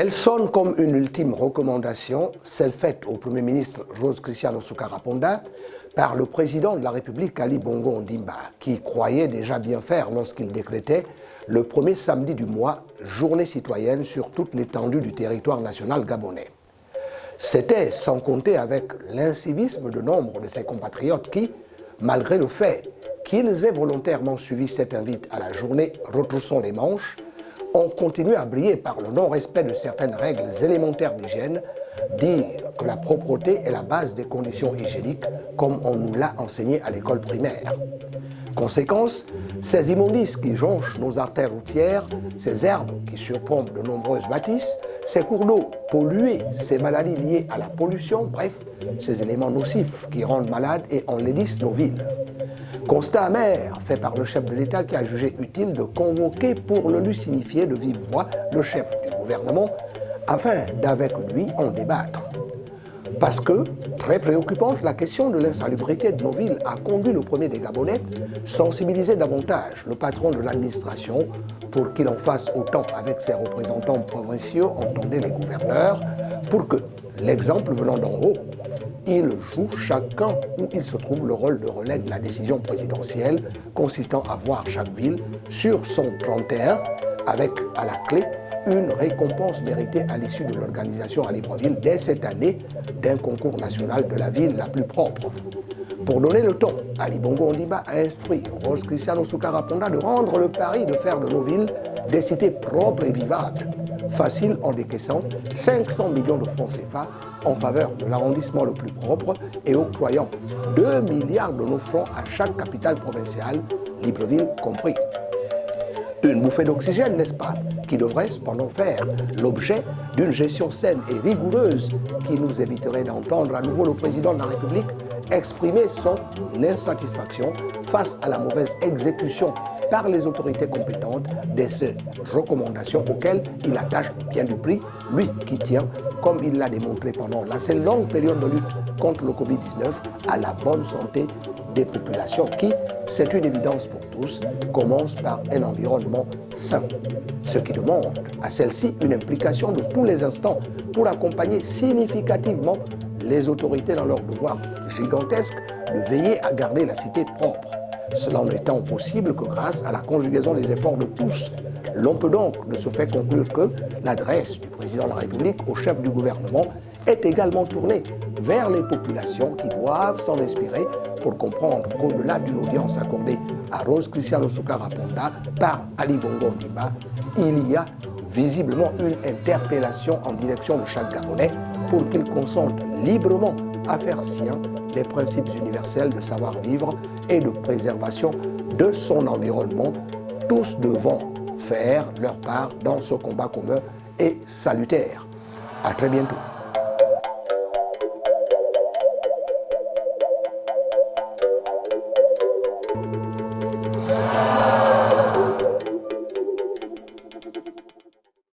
Elle sonne comme une ultime recommandation, celle faite au Premier ministre Rose Christian Osunkara Ponda par le président de la République Ali Bongo Ondimba, qui croyait déjà bien faire lorsqu'il décrétait le premier samedi du mois, journée citoyenne sur toute l'étendue du territoire national gabonais. C'était sans compter avec l'incivisme de nombre de ses compatriotes qui, malgré le fait qu'ils aient volontairement suivi cette invite à la journée Retroussons les manches, ont continué à briller par le non-respect de certaines règles élémentaires d'hygiène, dire que la propreté est la base des conditions hygiéniques, comme on nous l'a enseigné à l'école primaire. Conséquence, ces immondices qui jonchent nos artères routières, ces herbes qui surplombent de nombreuses bâtisses, ces cours d'eau pollués, ces maladies liées à la pollution, bref, ces éléments nocifs qui rendent malades et enlaidissent nos villes. Constat amer fait par le chef de l'État qui a jugé utile de convoquer pour le lui signifier de vive voix le chef du gouvernement afin d'avec lui en débattre. Parce que, très préoccupante, la question de l'insalubrité de nos villes a conduit le premier des Gabonais sensibiliser davantage le patron de l'administration pour qu'il en fasse autant avec ses représentants provinciaux, entendez les gouverneurs, pour que, l'exemple venant d'en haut, il joue chacun où il se trouve le rôle de relais de la décision présidentielle consistant à voir chaque ville sur son 31 avec à la clé une récompense méritée à l'issue de l'organisation à Libreville dès cette année d'un concours national de la ville la plus propre. Pour donner le ton, Ali Bongo Ondimba a instruit Rose Christian Osunkara Ponda de rendre le pari de faire de nos villes des cités propres et vivables, facile en décaissant 500 millions de francs CFA en faveur de l'arrondissement le plus propre et octroyant 2 milliards de nos francs à chaque capitale provinciale, Libreville compris. Une bouffée d'oxygène, n'est-ce pas, qui devrait cependant faire l'objet d'une gestion saine et rigoureuse qui nous éviterait d'entendre à nouveau le président de la République exprimer son insatisfaction face à la mauvaise exécution par les autorités compétentes de ces recommandations auxquelles il attache bien du prix, lui qui tient, comme il l'a démontré pendant la longue période de lutte contre le Covid-19, à la bonne santé des populations qui, c'est une évidence pour tous, commence par un environnement sain. Ce qui demande à celle-ci une implication de tous les instants pour accompagner significativement les autorités dans leur devoir gigantesque de veiller à garder la cité propre. Cela n'étant possible que grâce à la conjugaison des efforts de tous. L'on peut donc de ce fait conclure que l'adresse du président de la République au chef du gouvernement est également tournée vers les populations qui doivent s'en inspirer pour comprendre qu'au-delà d'une audience accordée à Rose Christian Osunkara Ponda par Ali Bongo Ondimba, il y a visiblement une interpellation en direction de chaque Gabonais pour qu'il consente librement à faire sien des principes universels de savoir-vivre et de préservation de son environnement, tous devant faire leur part dans ce combat commun et salutaire. À très bientôt.